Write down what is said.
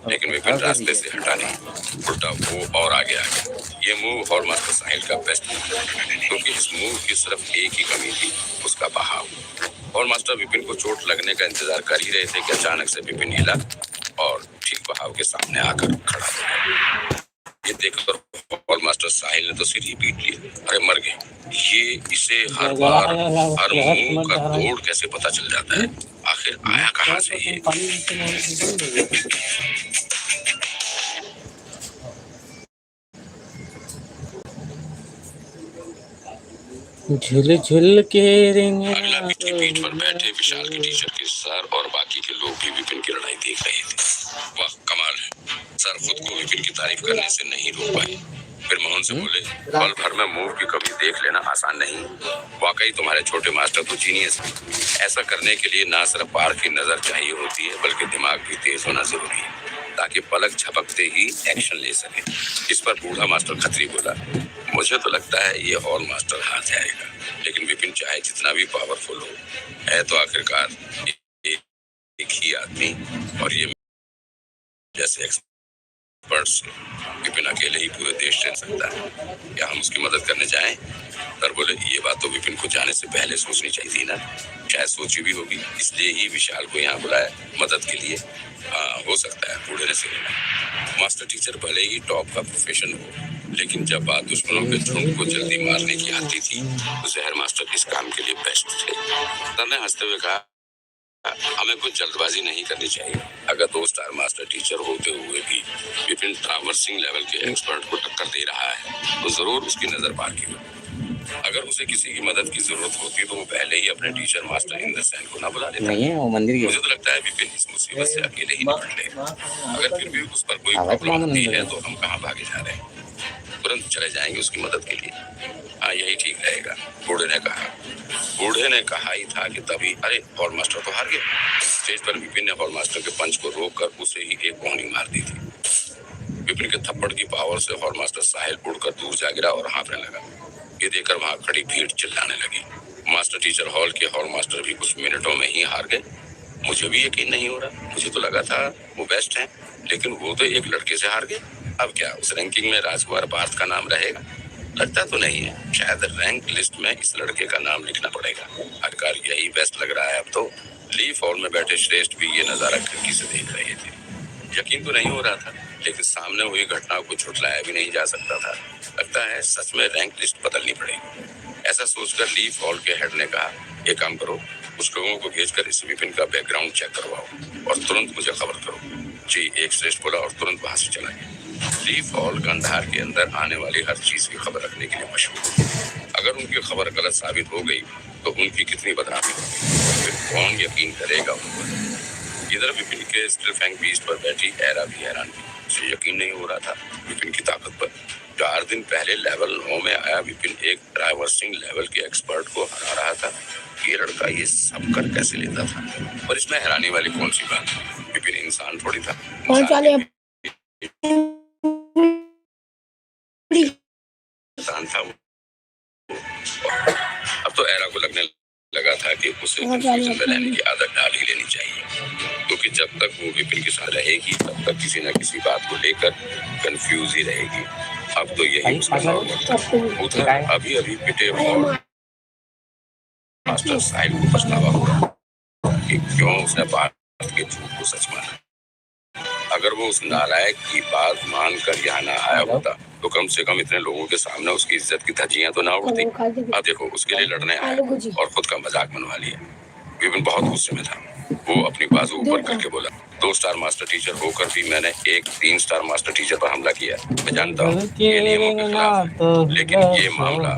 लेकिन विपिन रास्ते से हटा नहीं, उल्टा वो और आगे आ गया। ये मूव हॉलमास्टर साहिल का बेस्ट था, क्योंकि इस मूव की सिर्फ एक ही कमी थी, उसका बहाव। हॉलमास्टर विपिन को चोट लगने का इंतजार कर ही रहे थे कि अचानक से विपिन हिला और ठीक बहाव के सामने आकर खड़ा हो गया। ये देखकर हॉलमास्टर साहिल ने तो सिर ही पीट लिया। अरे मर गए, ये इसे हर बार हर मूव का कोड कैसे पता चल जाता है? आखिर आया कहाँ से ये? झुल झुल के रिंग। अगला पीठ की पीठ पर बैठे विशाल के टीचर के सर और बाकी के लोग भी विपिन की लड़ाई देख रहे थे। वाह कमाल है। सर खुद को विपिन की तारीफ करने से नहीं रोक पाए। फिर मोहन से बोले, पल भर में मूव की कमी देख लेना आसान नहीं। वाकई तुम्हारे छोटे मास्टर तो जीनियस है। ऐसा करने के लिए ना सिर्फ पार की नजर चाहिए होती है, बल्कि दिमाग भी तेज होना जरूरी है, ताकि पलक झपकते ही एक्शन ले सके। इस पर बूढ़ा मास्टर खत्री बोला, मुझे तो लगता है ये हॉल मास्टर हार जाएगा, लेकिन विपिन चाहे जितना भी पावरफुल हो, है तो आखिरकार एक ही आदमी, और ये जैसे एक्सपर्ट्स विपिन अकेले ही पूरे देश चल सकता है। क्या हम उसकी मदद करने जाएं? सर बोले, ये बात तो विपिन को जाने से पहले सोचनी चाहिए थी ना। शायद सोची भी होगी, इसलिए ही विशाल को यहाँ बुलाया मदद के लिए। हाँ हो सकता है, बूढ़े ने सही। मास्टर टीचर भले ही टॉप का प्रोफेशन हो, लेकिन जब बात दुश्मनों के झुंड को जल्दी मारने की आती थी, तो जहर मास्टर इस काम के लिए बेस्ट थे। सर ने हंसते हुए कहा, हमें कुछ जल्दबाजी नहीं करनी चाहिए। अगर 2 स्टार मास्टर टीचर होते हुए भी विपिन ट्रावर्सिंग लेवल के एक्सपर्ट को टक्कर दे रहा है, तो जरूर उसकी नजर पार की होगी। अगर उसे किसी की मदद की जरूरत होती तो वो पहले ही अपने टीचर मास्टर इंद्र सेन को ना बुला लेता। नहीं है वो मंदिर की। मुझे तो लगता है विपिन इस मुसीबत से अकेले ही निपट लेगा। अगर फिर भी उस पर कोई प्रॉब्लम आती है तो हम कहाँ भागे जा रहे हैं? तुरंत चले जाएंगे उसकी मदद के लिए। हाँ यही ठीक रहेगा, बूढ़े ने कहा। बूढ़े ने कहा ही था कि तभी अरे हॉल मास्टर तो हार गए। स्टेज पर विपिन ने हॉल मास्टर के पंच को रोककर उसे ही एक कोहनी मार दी थी। विपिन के थप्पड़ की पावर से हॉल मास्टर साहिल उड़कर दूर जा गिरा और हाँफने लगा। ये देखकर वहां खड़ी भीड़ चिल्लाने लगी। मास्टर टीचर हॉल के हॉल मास्टर भी कुछ मिनटों में ही हार गए। मुझे भी यकीन नहीं हो रहा, मुझे तो लगा था वो बेस्ट हैं, लेकिन वो तो एक लड़के से हार गए। अब क्या उस रैंकिंग में राजकुमार पार्थ का नाम रहेगा? लगता तो नहीं है। शायद रैंक लिस्ट में इस लड़के का नाम लिखना पड़ेगा। आखिरकार यही बेस्ट लग रहा है अब तो। लीफ हॉल में बैठे श्रेष्ठ भी ये नजारा खिड़की से देख रहे थे। यकीन तो नहीं हो रहा था, लेकिन सामने हुई घटना को झुठलाया भी नहीं जा सकता था। लगता है सच में रैंक लिस्ट बदलनी पड़ेगी। ऐसा सोचकर लीफ हॉल के हेड ने कहा, एक काम करो, कुछ लोगों को भेजकर इस विपिन का बैकग्राउंड चेक करवाओ और तुरंत मुझे खबर करो। जी एक श्रेष्ठ बोला और तुरंत वहां से चला गया। लीफ हॉल गंधार के अंदर आने वाली हर चीज की खबर रखने के लिए मशहूर। अगर उनकी खबर गलत साबित हो गई तो उनकी कितनी बदनामी होगी, फिर कौन यकीन करेगा उन पर? इधर विपिन के स्टिल फैंग बीस्ट पर बैठी एरा भी हैरान थी। उसे यकीन नहीं हो रहा था विपिन की ताकत पर। 4 दिन पहले लेवल 9 में आया विपिन एक ट्रावर्सिंग लेवल के एक्सपर्ट को हरा रहा था। ये लड़का ये सब कर कैसे लेता था? और इसमें हैरानी वाली कौन सी बात? विपिन इंसान थोड़ी था, इंसान था वो। अब तो एरा को लगने लगा था कि उसे कंफ्यूजन में रहने की आदत डाल ही लेनी चाहिए, क्योंकि जब तक वो विपिन के साथ रहेगी तब तक किसी न किसी बात को लेकर कंफ्यूज ही रहेगी। अब तो यही उसका उधर अभी अभी पिटे और मास्टर साहिल को पछतावा हो रहा कि क्यों उसने बात के झूठ को सच माना। अगर वो उस नालायक की बात मानकर यहाँ ना आया होता तो कम से कम इतने लोगों के सामने उसकी इज्जत की धज्जियां तो ना उड़ती। अब देखो उसके लिए लड़ने आया और खुद का मजाक बनवा लिया। विपिन बहुत गुस्से में था। वो अपनी बाजू ऊपर करके बोला, 2 स्टार मास्टर टीचर होकर भी मैंने एक 3 स्टार मास्टर टीचर पर हमला किया। मैं जानता हूँ ये नियमों के खिलाफ है, लेकिन ये मामला